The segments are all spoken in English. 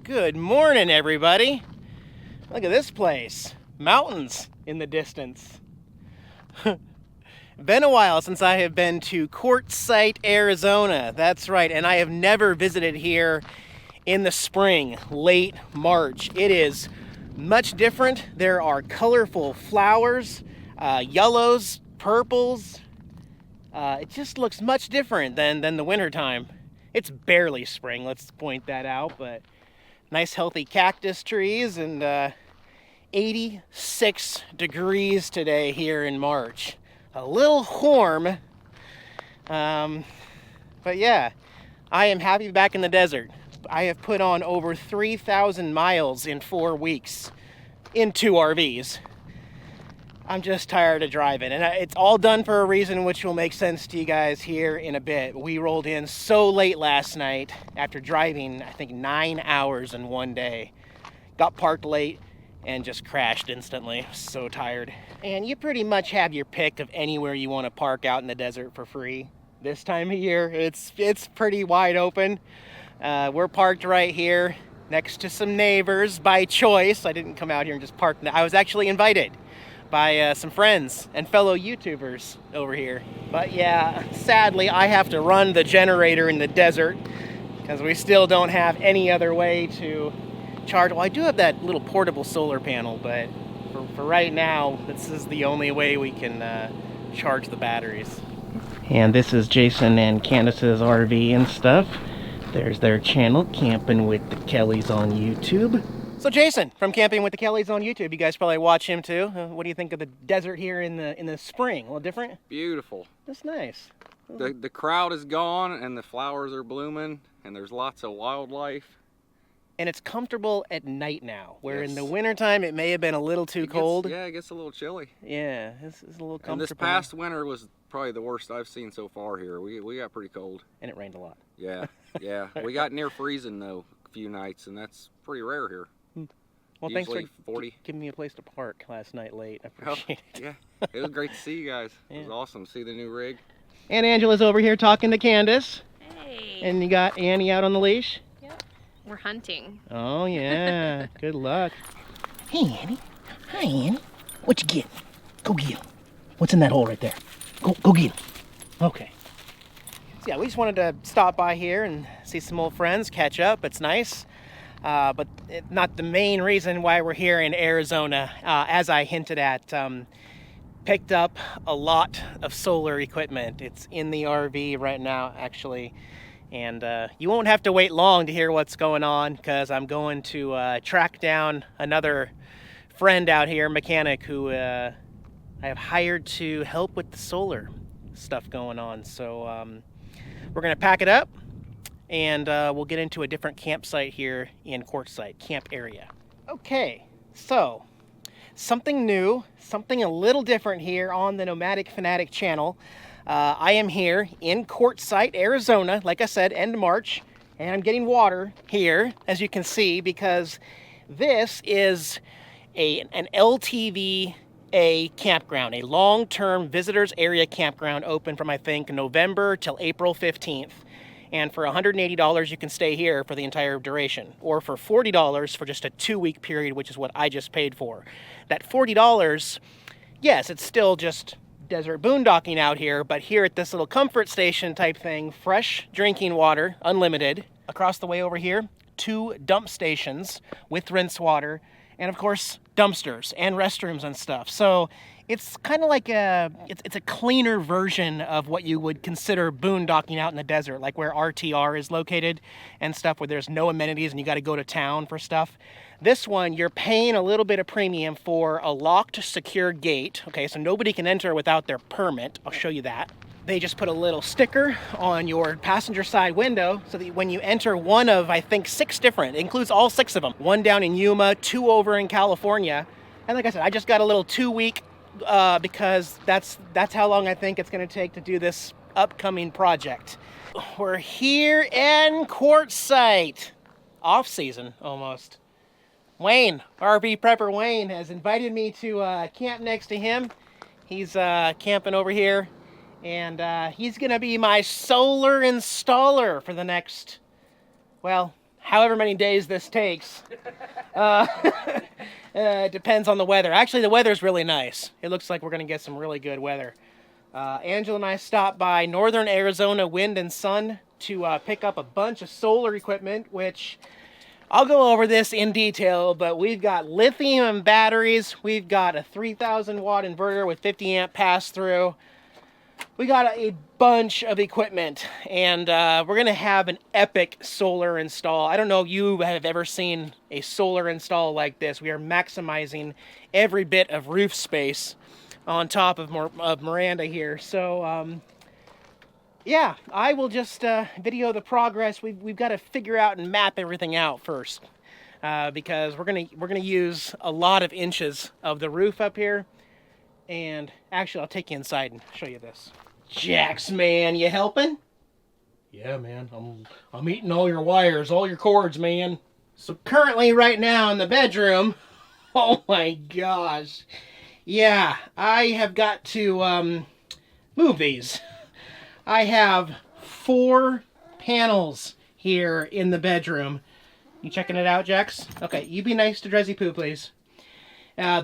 Good morning, everybody. Look at this place. Mountains in the distance. Been a while since I have been to Quartzsite, Arizona. That's right, and I have never visited here in the spring, late March. It is much different. There are colorful flowers, yellows, purples. It just looks much different than the wintertime. It's barely spring, let's point that out, but nice healthy cactus trees and 86 degrees today here in March. A little warm, but yeah, I am happy to be back in the desert. I have put on over 3,000 miles in 4 weeks in 2 RVs. I'm just tired of driving, and it's all done for a reason which will make sense to you guys here in a bit. We rolled in so late last night after driving, I think, 9 hours in one day. Got parked late and just crashed instantly. So tired. And you pretty much have your pick of anywhere you want to park out in the desert for free. This time of year, it's pretty wide open. We're parked right here next to some neighbors by choice. I didn't come out here and just park. I was actually invited by some friends and fellow YouTubers over here. But yeah, sadly, I have to run the generator in the desert because we still don't have any other way to charge. Well, I do have that little portable solar panel, but for right now, this is the only way we can charge the batteries. And this is Jason and Candace's RV and stuff. There's their channel, Camping with the Kellys on YouTube. So Jason, from Camping with the Kellys on YouTube, you guys probably watch him too. What do you think of the desert here in the spring? A little different? Beautiful. That's nice. The crowd is gone and the flowers are blooming and there's lots of wildlife. And it's comfortable at night now, where Yes. in the wintertime it may have been a little too cold. Yeah, it gets a little chilly. Yeah, it's a little comfortable. And this past winter was probably the worst I've seen so far here. We got pretty cold. And it rained a lot. Yeah, yeah. We got near freezing though a few nights, and that's pretty rare here. Well, Usually thanks for 40. giving me a place to park last night late. I Oh, appreciate it. yeah, it was great to see you guys. It was Yeah. awesome to see the new rig. And Angela's over here talking to Candace. Hey. And you got Annie out on the leash. Yep. We're hunting. Oh, yeah. Good luck. Hey, Annie. Hi, Annie. What you get? Go get him. What's in that hole right there? Go get him. Okay. So yeah, we just wanted to stop by here and see some old friends, catch up. It's nice. But not the main reason why we're here in Arizona. As I hinted at, picked up a lot of solar equipment. It's in the RV right now, actually. And you won't have to wait long to hear what's going on, because I'm going to track down another friend out here, mechanic, who I have hired to help with the solar stuff going on. So we're going to pack it up, and we'll get into a different campsite here in Quartzsite, camp area. Okay, so something new, something a little different here on the Nomadic Fanatic channel. I am here in Quartzsite, Arizona, like I said, end March, and I'm getting water here, as you can see, because this is an LTVA campground, a long-term visitors area campground open from, I think, November till April 15th. And for $180, you can stay here for the entire duration, or for $40 for just a 2-week period, which is what I just paid for. That $40, yes, it's still just desert boondocking out here, but here at this little comfort station type thing, fresh drinking water, unlimited. Across the way over here, 2 dump stations with rinse water, and of course, dumpsters and restrooms and stuff. So it's kind of like it's a cleaner version of what you would consider boondocking out in the desert, like where RTR is located and stuff, where there's no amenities and you got to go to town for stuff. This one, you're paying a little bit of premium for a locked, secure gate. Okay, so nobody can enter without their permit. I'll show you that. They just put a little sticker on your passenger side window so that when you enter one of, I think, 6 different, it includes all 6 of them. 1 down in Yuma, 2 over in California. And like I said, I just got a little 2-week because that's how long I think it's going to take to do this upcoming project. We're here in Quartzsite. Off season, almost. Wayne, RV Prepper Wayne, has invited me to camp next to him. He's camping over here, and he's gonna be my solar installer for the next, well, however many days this takes. It depends on the weather. Actually, the weather's really nice. It looks like we're going to get some really good weather. Angela and I stopped by Northern Arizona Wind and Sun to pick up a bunch of solar equipment, which I'll go over this in detail, but we've got lithium batteries. We've got a 3,000 watt inverter with 50 amp pass-through. We got a bunch of equipment, and we're going to have an epic solar install. I don't know if you have ever seen a solar install like this. We are maximizing every bit of roof space on top of Miranda here. So, yeah, I will just video the progress. We've got to figure out and map everything out first, because we're gonna use a lot of inches of the roof up here. And actually, I'll take you inside and show you this. Jax, man, you helping? Yeah, man. I'm eating all your wires, all your cords, man. So currently, right now in the bedroom, oh my gosh. Yeah, I have got to move these. I have 4 panels here in the bedroom. You checking it out, Jax? Okay, you be nice to Drizzy Poo, please.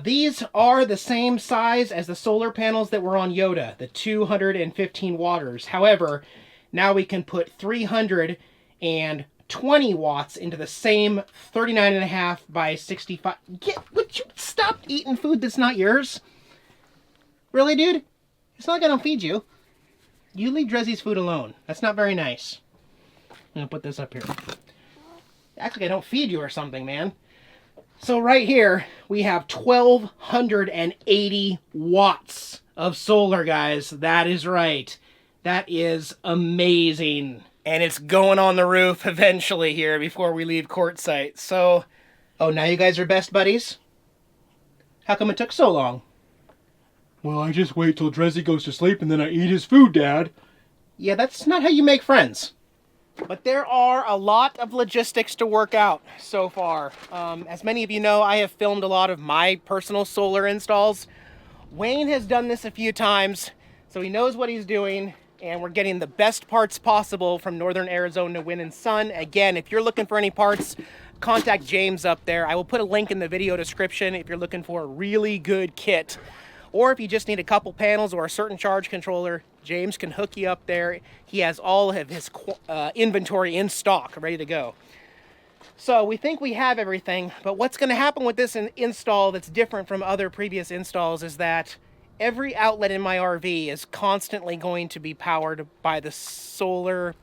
These are the same size as the solar panels that were on Yoda, the 215 watters. However, now we can put 320 watts into the same 39.5 by 65. Would you stop eating food that's not yours? Really, dude? It's not like I don't feed you. You leave Drizzy's food alone. That's not very nice. I'm gonna put this up here. Act like I don't feed you or something, man. So right here, we have 1,280 watts of solar, guys. That is right. That is amazing. And it's going on the roof eventually here before we leave Quartzsite. So, oh, now you guys are best buddies? How come it took so long? Well, I just wait till Drizzy goes to sleep and then I eat his food, Dad. Yeah, that's not how you make friends. But there are a lot of logistics to work out so far. As many of you know, I have filmed a lot of my personal solar installs. Wayne has done this a few times, so he knows what he's doing, and we're getting the best parts possible from Northern Arizona Wind and Sun. Again, if you're looking for any parts, contact James up there. I will put a link in the video description if you're looking for a really good kit. Or if you just need a couple panels or a certain charge controller, James can hook you up there. He has all of his inventory in stock, ready to go. So we think we have everything, but what's going to happen with this install that's different from other previous installs is that every outlet in my RV is constantly going to be powered by the solar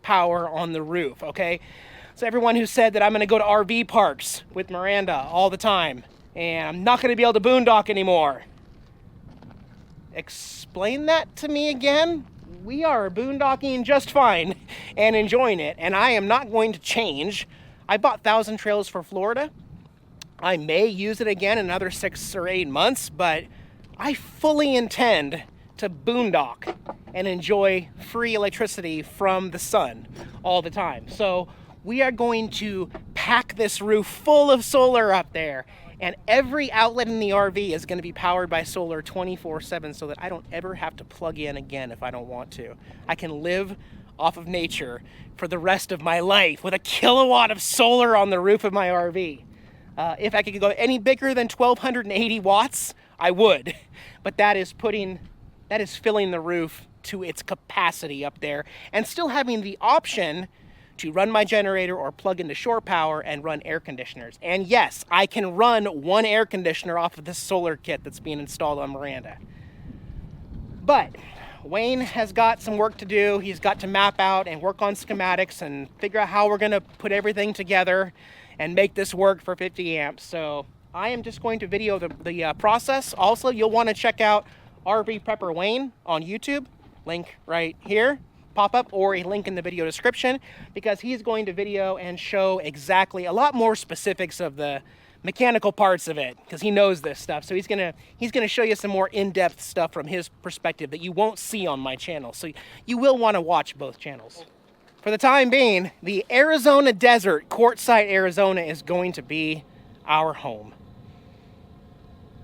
power on the roof, okay? So everyone who said that I'm going to go to RV parks with Miranda all the time, and I'm not going to be able to boondock anymore. Explain that to me again. We are boondocking just fine and enjoying it, and I am not going to change. I bought 1,000 Trails for Florida. I may use it again in another 6 or 8 months, but I fully intend to boondock and enjoy free electricity from the sun all the time. So we are going to pack this roof full of solar up there. And every outlet in the RV is going to be powered by solar 24/7 so that I don't ever have to plug in again if I don't want to. I can live off of nature for the rest of my life with a kilowatt of solar on the roof of my RV. If I could go any bigger than 1,280 watts, I would. But that is filling the roof to its capacity up there and still having the option to run my generator or plug into shore power and run air conditioners. And yes, I can run one air conditioner off of this solar kit that's being installed on Miranda. But Wayne has got some work to do. He's got to map out and work on schematics and figure out how we're gonna put everything together and make this work for 50 amps. So I am just going to video the process. Also, you'll wanna check out RV Prepper Wayne on YouTube, link right here. Pop up, or a link in the video description, because he's going to video and show exactly a lot more specifics of the mechanical parts of it, because he knows this stuff. So he's gonna show you some more in-depth stuff from his perspective that you won't see on my channel. So you will want to watch both channels. For the time being, the Arizona desert, Quartzsite, Arizona, is going to be our home.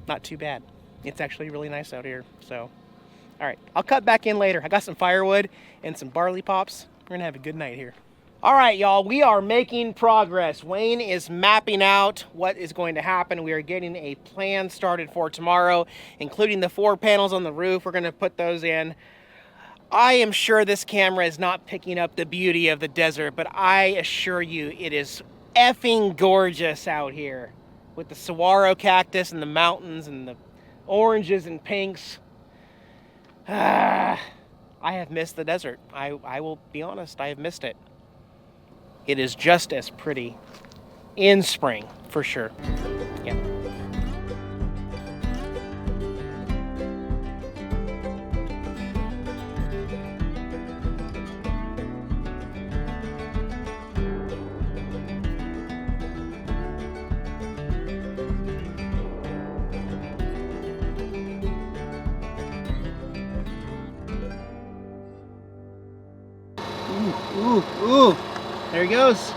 Not too bad. It's actually really nice out here. So, all right, I'll cut back in later. I got some firewood and some barley pops. We're gonna have a good night here. All right, y'all, we are making progress. Wayne is mapping out what is going to happen. We are getting a plan started for tomorrow, including the 4 panels on the roof. We're going to put those in. I am sure this camera is not picking up the beauty of the desert, but I assure you it is effing gorgeous out here with the saguaro cactus and the mountains and the oranges and pinks. I have missed the desert. I will be honest, I have missed it. It is just as pretty in spring, for sure. Yeah. Ooh, ooh, ooh. There he goes.